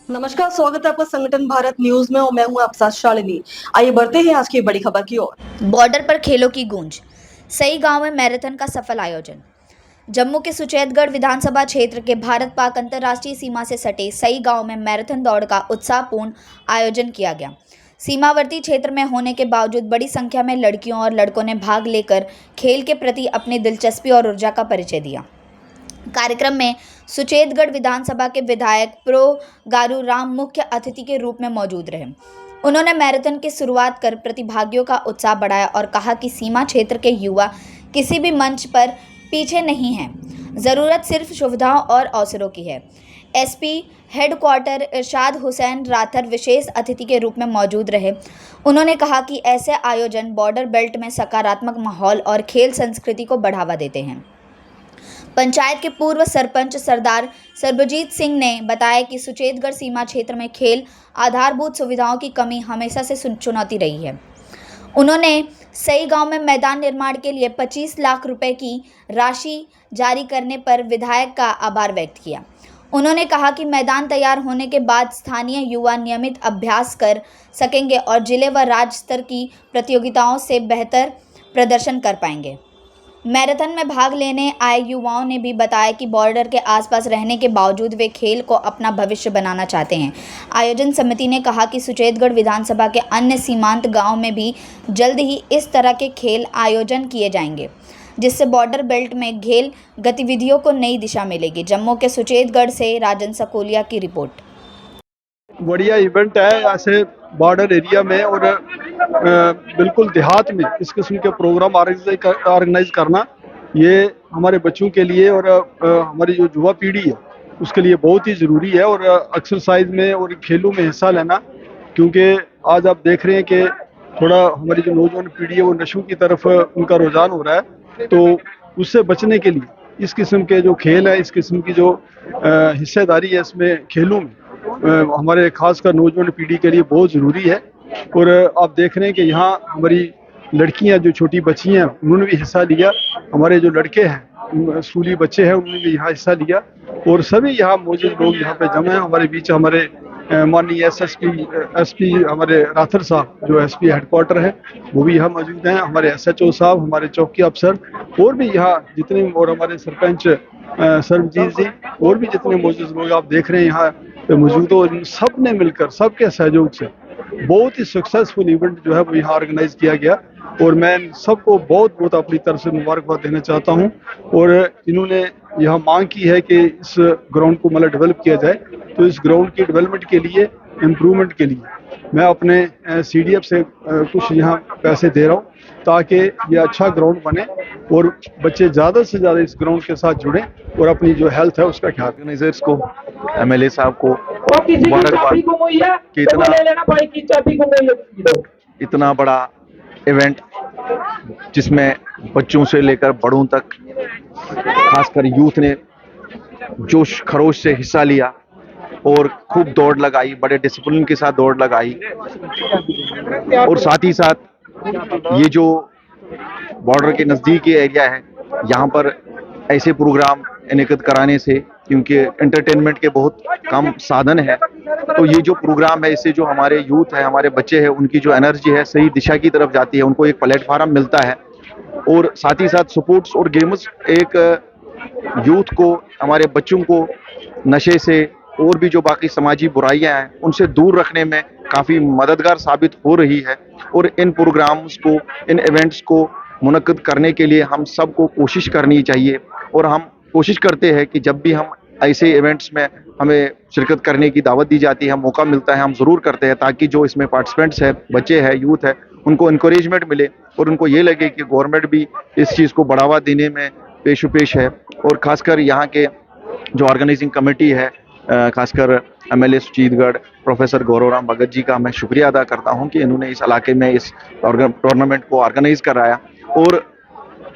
नमस्कार, स्वागत है आपका संगठन भारत न्यूज में और मैं हूं आपके साथ शालिनी। आइए बढ़ते हैं आज की बड़ी खबर की ओर। बॉर्डर पर खेलों की गूंज। सई गांव में मैराथन का सफल आयोजन। जम्मू के सुचेतगढ़ विधानसभा क्षेत्र के भारत पाक अंतर्राष्ट्रीय सीमा से सटे सई गांव में मैराथन दौड़ का उत्साहपूर्ण आयोजन किया गया। सीमावर्ती क्षेत्र में होने के बावजूद बड़ी संख्या में लड़कियों और लड़कों ने भाग लेकर खेल के प्रति अपनी दिलचस्पी और ऊर्जा का परिचय दिया। कार्यक्रम में सुचेतगढ़ विधानसभा के विधायक प्रो गारू राम मुख्य अतिथि के रूप में मौजूद रहे। उन्होंने मैराथन की शुरुआत कर प्रतिभागियों का उत्साह बढ़ाया और कहा कि सीमा क्षेत्र के युवा किसी भी मंच पर पीछे नहीं हैं, ज़रूरत सिर्फ सुविधाओं और अवसरों की है। एसपी हेडक्वार्टर इरशाद हुसैन राथर विशेष अतिथि के रूप में मौजूद रहे। उन्होंने कहा कि ऐसे आयोजन बॉर्डर बेल्ट में सकारात्मक माहौल और खेल संस्कृति को बढ़ावा देते हैं। पंचायत के पूर्व सरपंच सरदार सर्बजीत सिंह ने बताया कि सुचेतगढ़ सीमा क्षेत्र में खेल आधारभूत सुविधाओं की कमी हमेशा से चुनौती रही है। उन्होंने सई गांव में मैदान निर्माण के लिए 25 लाख रुपए की राशि जारी करने पर विधायक का आभार व्यक्त किया। उन्होंने कहा कि मैदान तैयार होने के बाद स्थानीय युवा नियमित अभ्यास कर सकेंगे और जिले व राज्य स्तर की प्रतियोगिताओं से बेहतर प्रदर्शन कर पाएंगे। मैराथन में भाग लेने आए युवाओं ने भी बताया कि बॉर्डर के आसपास रहने के बावजूद वे खेल को अपना भविष्य बनाना चाहते हैं। आयोजन समिति ने कहा कि सुचेतगढ़ विधानसभा के अन्य सीमांत गांव में भी जल्द ही इस तरह के खेल आयोजन किए जाएंगे, जिससे बॉर्डर बेल्ट में खेल गतिविधियों को नई दिशा मिलेगी। जम्मू के सुचेतगढ़ से राजन सकोलिया की रिपोर्ट। बढ़िया इवेंट है ऐसे बॉर्डर एरिया में और बिल्कुल देहात में इस किस्म के प्रोग्राम ऑर्गेनाइज करना ये हमारे बच्चों के लिए और हमारी जो युवा पीढ़ी है उसके लिए बहुत ही ज़रूरी है। और एक्सरसाइज में और खेलों में हिस्सा लेना, क्योंकि आज आप देख रहे हैं कि थोड़ा हमारी जो नौजवान पीढ़ी है वो नशों की तरफ उनका रुझान हो रहा है, तो उससे बचने के लिए इस किस्म के जो खेल है, इस किस्म की जो हिस्सेदारी है इसमें खेलों में हमारे खासकर नौजवान पीढ़ी के लिए बहुत ज़रूरी है। और आप देख रहे हैं कि यहाँ हमारी लड़कियाँ जो छोटी बच्चियाँ हैं उन्होंने भी हिस्सा लिया, हमारे जो लड़के हैं स्कूली बच्चे हैं उन्होंने भी यहाँ हिस्सा लिया और सभी यहाँ मौजूद लोग यहाँ पे जमा हैं। हमारे बीच हमारे माननीय एसपी हमारे राथर साहब जो एसपी हेडक्वार्टर है वो भी यहाँ मौजूद हैं, हमारे SHO साहब, हमारे चौकी अफसर और भी यहाँ जितने, और हमारे सरपंच सर्वजीत जी और भी जितने मौजूद लोग आप देख रहे हैं यहाँ पे मौजूद हो। इन सब ने मिलकर सबके सहयोग से बहुत ही सक्सेसफुल इवेंट जो है वो यहाँ ऑर्गेनाइज किया गया और मैं सबको बहुत बहुत अपनी तरफ से मुबारकबाद देना चाहता हूँ। और इन्होंने यह मांग की है कि इस ग्राउंड को मतलब डेवलप किया जाए, तो इस ग्राउंड की डेवलपमेंट के लिए, इम्प्रूवमेंट के लिए मैं अपने CDF से कुछ यहाँ पैसे दे रहा हूँ ताकि ये अच्छा ग्राउंड बने और बच्चे ज़्यादा से ज़्यादा इस ग्राउंड के साथ जुड़ें और अपनी जो हेल्थ है उसका ख्याल। ऑर्गेनाइजर्स को, MLA साहब को मुबारकबाद कि इतना बड़ा इवेंट जिसमें बच्चों से लेकर बड़ों तक खासकर यूथ ने जोश खरोश से हिस्सा लिया और खूब दौड़ लगाई, बड़े डिसिप्लिन के साथ दौड़ लगाई। और साथ ही साथ ये जो बॉर्डर के नज़दीक ये एरिया है यहाँ पर ऐसे प्रोग्राम इनेकद कराने से, क्योंकि एंटरटेनमेंट के बहुत कम साधन है, तो ये जो प्रोग्राम है इससे जो हमारे यूथ है, हमारे बच्चे हैं, उनकी जो एनर्जी है सही दिशा की तरफ जाती है, उनको एक प्लेटफार्म मिलता है। और साथ ही साथ स्पोर्ट्स और गेम्स एक यूथ को, हमारे बच्चों को नशे से और भी जो बाकी समाजी बुराइयां हैं उनसे दूर रखने में काफ़ी मददगार साबित हो रही है। और इन प्रोग्राम्स को, इन इवेंट्स को मुनक्किद करने के लिए हम सबको कोशिश करनी चाहिए और हम कोशिश करते हैं कि जब भी हम ऐसे इवेंट्स में हमें शिरकत करने की दावत दी जाती है, मौका मिलता है, हम ज़रूर करते हैं ताकि जो इसमें पार्टिसिपेंट्स हैं, बच्चे हैं, यूथ है, उनको इंकरेजमेंट मिले और उनको ये लगे कि गवर्नमेंट भी इस चीज़ को बढ़ावा देने में पेश है। और ख़ासकर यहाँ के जो ऑर्गेनाइजिंग कमेटी है, खासकर MLA सुचेतगढ़ प्रोफेसर गौरवराम भगत जी का मैं शुक्रिया अदा करता हूँ कि इन्होंने इस इलाके में इस टूर्नामेंट को ऑर्गेनाइज कराया और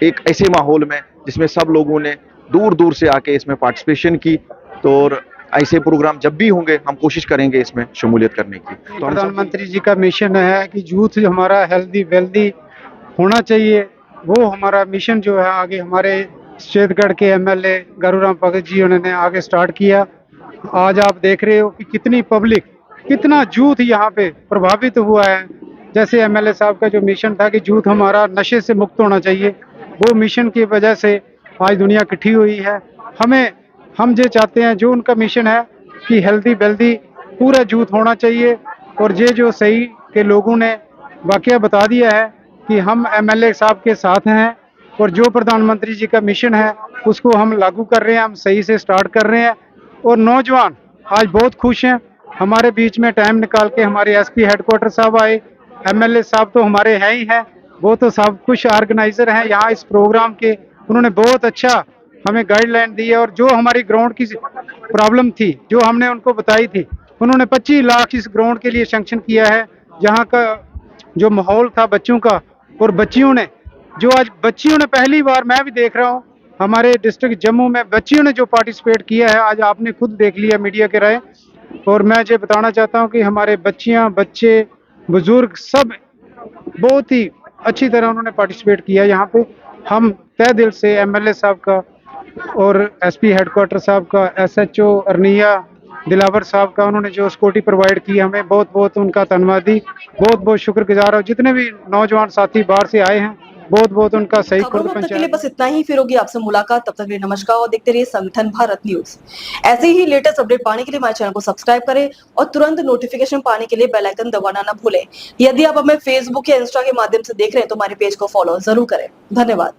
एक ऐसे माहौल में जिसमें सब लोगों ने दूर दूर से आके इसमें पार्टिसिपेशन की। तो और ऐसे प्रोग्राम जब भी होंगे हम कोशिश करेंगे इसमें शमूलियत करने की। तो प्रधानमंत्री जी का मिशन है कि यूथ हमारा हेल्दी वेल्दी होना चाहिए, वो हमारा मिशन जो है आगे हमारे सुचेतगढ़ के MLA गारूराम भगत जी उन्होंने आगे स्टार्ट किया आज आप देख रहे हो कि कितनी पब्लिक, कितना यूथ यहाँ पे प्रभावित हुआ है। जैसे एमएलए साहब का जो मिशन था कि यूथ हमारा नशे से मुक्त होना चाहिए, वो मिशन की वजह से आज दुनिया इकट्ठी हुई है। हम ये चाहते हैं, जो उनका मिशन है कि हेल्दी वेल्दी पूरा यूथ होना चाहिए, और ये जो सही के लोगों ने वाकया बता दिया है कि हम एमएलए साहब के साथ हैं, और जो प्रधानमंत्री जी का मिशन है उसको हम लागू कर रहे हैं, हम सही से स्टार्ट कर रहे हैं। और नौजवान आज बहुत खुश हैं। हमारे बीच में टाइम निकाल के हमारे एसपी हेडक्वार्टर साहब आए, एमएलए साहब तो हमारे हैं ही हैं, वो तो सब कुछ ऑर्गेनाइजर हैं यहाँ इस प्रोग्राम के। उन्होंने बहुत अच्छा हमें गाइडलाइन दी है, और जो हमारी ग्राउंड की प्रॉब्लम थी जो हमने उनको बताई थी, उन्होंने 25 लाख इस ग्राउंड के लिए सैंक्शन किया है। यहाँ का जो माहौल था बच्चों का, और बच्चियों ने पहली बार, मैं भी देख रहा हूँ हमारे डिस्ट्रिक्ट जम्मू में बच्चियों ने जो पार्टिसिपेट किया है, आज आपने खुद देख लिया मीडिया के राय। और मैं ये बताना चाहता हूँ कि हमारे बच्चियाँ, बच्चे, बुजुर्ग सब बहुत ही अच्छी तरह उन्होंने पार्टिसिपेट किया यहाँ पे। हम तहे दिल से एमएलए साहब का और एसपी हेडक्वार्टर साहब का, एसएचओ अरनिया दिलावर साहब का, उन्होंने जो सिक्योरिटी प्रोवाइड की हमें, बहुत बहुत उनका धन्यवादी, बहुत बहुत शुक्रगुजार। और जितने भी नौजवान साथी बाहर से आए हैं, बहुत बहुत उनका सही खबरों में अब तक के लिए बस इतना ही। फिर होगी आपसे मुलाकात, तब तक के लिए नमस्कार और देखते रहिए संगठन भारत न्यूज। ऐसे ही लेटेस्ट अपडेट पाने के लिए हमारे चैनल को सब्सक्राइब करें और तुरंत नोटिफिकेशन पाने के लिए बेल आइकन दबाना ना भूलें। यदि आप हमें फेसबुक या इंस्टा के माध्यम से देख रहे हैं तो हमारे पेज को फॉलो जरूर करें। धन्यवाद।